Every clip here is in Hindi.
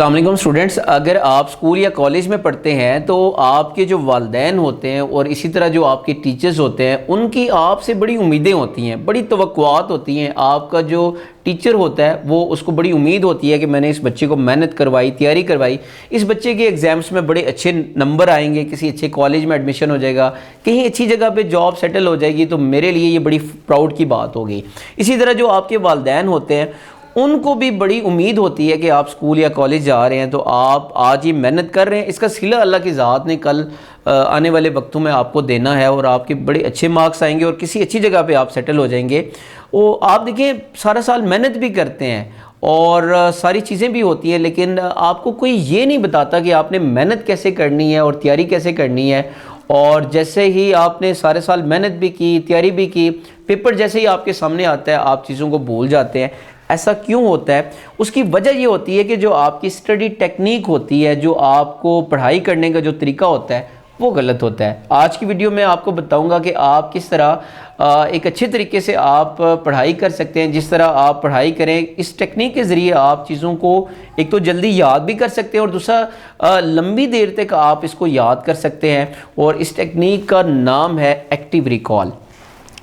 अस्सलामुअलैकुम स्टूडेंट्स, अगर आप स्कूल या कॉलेज में पढ़ते हैं तो आपके जो वालिदैन होते हैं और इसी तरह जो आपके टीचर्स होते हैं उनकी आपसे बड़ी उम्मीदें होती हैं, बड़ी तवक्कुआत होती हैं। आपका जो टीचर होता है वो उसको बड़ी उम्मीद होती है कि मैंने इस बच्चे को मेहनत करवाई, तैयारी करवाई, इस बच्चे के एग्ज़ाम्स में बड़े अच्छे नंबर आएंगे, किसी अच्छे कॉलेज में एडमिशन हो जाएगा, कहीं अच्छी जगह पे जॉब सेटल हो जाएगी, तो मेरे लिए ये बड़ी प्राउड की बात होगी। इसी तरह जो आपके वालिदैन होते हैं उनको भी बड़ी उम्मीद होती है कि आप स्कूल या कॉलेज जा रहे हैं तो आप आज ही मेहनत कर रहे हैं, इसका सिला अल्लाह की ज़ात ने कल आने वाले वक्तों में आपको देना है और आपके बड़े अच्छे मार्क्स आएंगे और किसी अच्छी जगह पे आप सेटल हो जाएंगे। वो आप देखिए सारा साल मेहनत भी करते हैं और सारी चीज़ें भी होती हैं, लेकिन आपको कोई ये नहीं बताता कि आपने मेहनत कैसे करनी है और तैयारी कैसे करनी है। और जैसे ही आपने सारे साल मेहनत भी की, तैयारी भी की, पेपर जैसे ही आपके सामने आता है आप चीज़ों को भूल जाते हैं। ऐसा क्यों होता है? उसकी वजह ये होती है कि जो आपकी स्टडी टेक्निक होती है, जो आपको पढ़ाई करने का जो तरीका होता है वो गलत होता है। आज की वीडियो में आपको बताऊंगा कि आप किस तरह एक अच्छे तरीके से आप पढ़ाई कर सकते हैं। जिस तरह आप पढ़ाई करें, इस टेक्निक के ज़रिए आप चीज़ों को एक तो जल्दी याद भी कर सकते हैं और दूसरा लंबी देर तक आप इसको याद कर सकते हैं। और इस टेक्निक का नाम है एक्टिव रिकॉल।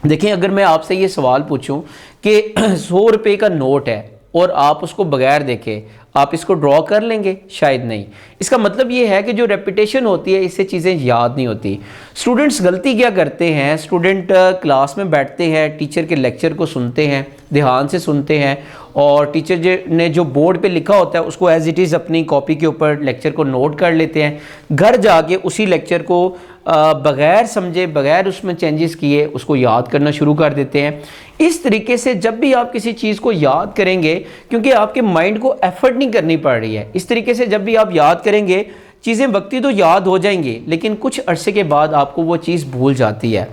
देखिए, अगर मैं आपसे ये सवाल पूछूं कि 100 रुपये का नोट है और आप उसको बगैर देखे आप इसको ड्रॉ कर लेंगे? शायद नहीं। इसका मतलब ये है कि जो रेपिटेशन होती है इससे चीज़ें याद नहीं होती। स्टूडेंट्स गलती क्या करते हैं, स्टूडेंट क्लास में बैठते हैं, टीचर के लेक्चर को सुनते हैं, ध्यान से सुनते हैं और टीचर ने जो बोर्ड पे लिखा होता है उसको एज इट इज़ अपनी कॉपी के ऊपर लेक्चर को नोट कर लेते हैं। घर जाके उसी लेक्चर को बग़ैर समझे, बग़ैर उसमें चेंजेस किए उसको याद करना शुरू कर देते हैं। इस तरीके से जब भी आप किसी चीज़ को याद करेंगे, क्योंकि आपके माइंड को एफर्ट नहीं करनी पड़ रही है, इस तरीके से जब भी आप याद करेंगे चीज़ें वक्ती तो याद हो जाएंगी लेकिन कुछ अरसे के बाद आपको वो चीज़ भूल जाती है।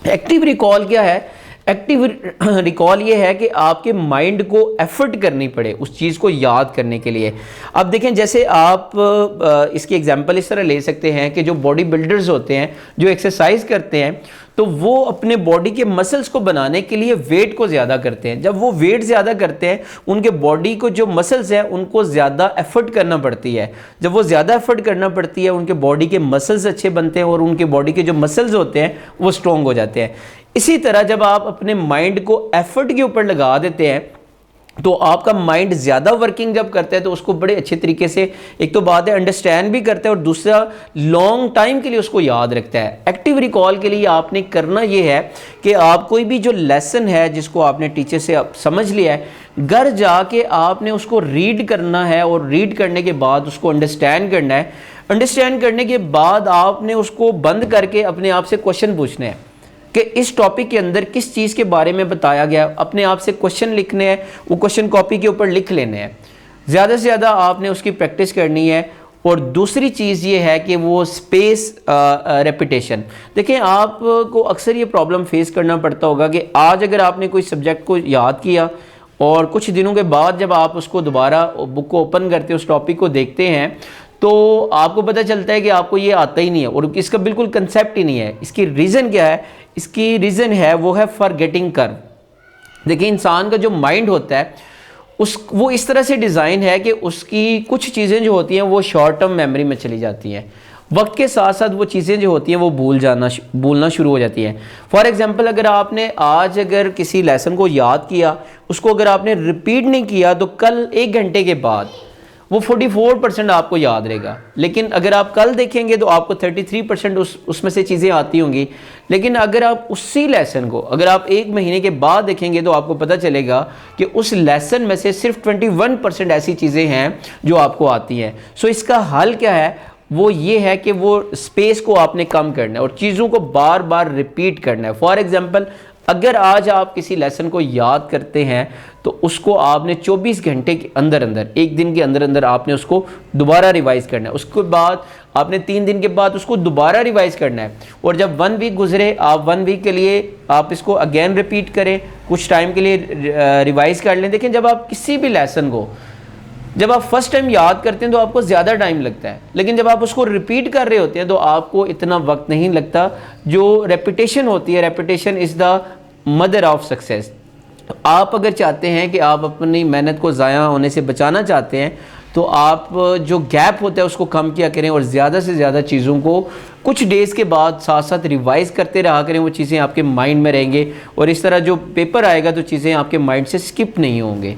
एक्टिव रिकॉल क्या है? एक्टिव रिकॉल ये है कि आपके माइंड को एफर्ट करनी पड़े उस चीज़ को याद करने के लिए। अब देखें, जैसे आप इसकी एग्जांपल इस तरह ले सकते हैं कि जो बॉडी बिल्डर्स होते हैं, जो एक्सरसाइज करते हैं, तो वो अपने बॉडी के मसल्स को बनाने के लिए वेट को ज़्यादा करते हैं। जब वो वेट ज़्यादा करते हैं, उनके बॉडी को जो मसल्स हैं उनको ज़्यादा एफर्ट करना पड़ती है। जब वो ज़्यादा एफर्ट करना पड़ती है, उनके बॉडी के मसल्स अच्छे बनते हैं और उनके बॉडी के जो मसल्स होते हैं वो स्ट्रॉन्ग हो जाते हैं। इसी तरह जब आप अपने माइंड को एफर्ट के ऊपर लगा देते हैं तो आपका माइंड ज़्यादा वर्किंग जब करता है तो उसको बड़े अच्छे तरीके से, एक तो बात है अंडरस्टैंड भी करता है और दूसरा लॉन्ग टाइम के लिए उसको याद रखता है। एक्टिव रिकॉल के लिए आपने करना ये है कि आप कोई भी जो लेसन है जिसको आपने टीचर से समझ लिया है, घर जाके आपने उसको रीड करना है और रीड करने के बाद उसको अंडरस्टैंड करना है। अंडरस्टैंड करने के बाद आपने उसको बंद करके अपने आप से क्वेश्चन पूछने हैं कि इस टॉपिक के अंदर किस चीज़ के बारे में बताया गया। अपने आप से क्वेश्चन लिखने हैं, वो क्वेश्चन कॉपी के ऊपर लिख लेने हैं। ज़्यादा से ज़्यादा आपने उसकी प्रैक्टिस करनी है। और दूसरी चीज़ ये है कि वो स्पेस रेपिटेशन। देखें, आपको अक्सर ये प्रॉब्लम फेस करना पड़ता होगा कि आज अगर आपने कोई सब्जेक्ट को याद किया और कुछ दिनों के बाद जब आप उसको दोबारा बुक को ओपन करते, उस टॉपिक को देखते हैं, तो आपको पता चलता है कि आपको ये आता ही नहीं है और इसका बिल्कुल कंसेप्ट ही नहीं है। इसकी रीज़न क्या है? इसकी रीज़न है वो है फॉरगेटिंग कर्व। देखिए, इंसान का जो माइंड होता है वो इस तरह से डिज़ाइन है कि उसकी कुछ चीज़ें जो होती हैं वो शॉर्ट टर्म मेमोरी में चली जाती हैं। वक्त के साथ साथ वो चीज़ें जो होती हैं वो भूलना शुरू हो जाती हैं। फॉर एग्जांपल, अगर आपने आज अगर किसी लेसन को याद किया, उसको अगर आपने रिपीट नहीं किया तो कल 1 घंटे के बाद वो 44% आपको याद रहेगा। लेकिन अगर आप कल देखेंगे तो आपको 33% उसमें से चीज़ें आती होंगी। लेकिन अगर आप उसी लेसन को अगर आप 1 महीने के बाद देखेंगे तो आपको पता चलेगा कि उस लेसन में से सिर्फ 21% ऐसी चीज़ें हैं जो आपको आती हैं। सो इसका हल क्या है? वो ये है कि वो स्पेस को आपने कम करना है और चीज़ों को बार बार रिपीट करना है। फॉर एग्जाम्पल, अगर आज आप किसी लेसन को याद करते हैं तो उसको आपने 24 घंटे के अंदर अंदर, एक दिन के अंदर अंदर आपने उसको दोबारा रिवाइज करना है। उसके बाद आपने 3 दिन के बाद उसको दोबारा रिवाइज करना है। और जब 1 वीक गुजरे, आप 1 वीक के लिए आप इसको अगेन रिपीट करें, कुछ टाइम के लिए रिवाइज कर लें। देखें, जब आप किसी भी लेसन को जब आप फर्स्ट टाइम याद करते हैं तो आपको ज़्यादा टाइम लगता है, लेकिन जब आप उसको रिपीट कर रहे होते हैं तो आपको इतना वक्त नहीं लगता। जो रेपिटेशन होती है, repetition is the mother of success. आप अगर चाहते हैं कि आप अपनी मेहनत को ज़ाया होने से बचाना चाहते हैं तो आप जो गैप होता है उसको कम किया करें और ज़्यादा से ज़्यादा चीज़ों को कुछ डेज़ के बाद साथ साथ रिवाइज़ करते रहा करें। वो चीज़ें आपके माइंड में रहेंगे और इस तरह जो पेपर आएगा तो चीज़ें आपके माइंड से स्किप नहीं होंगे।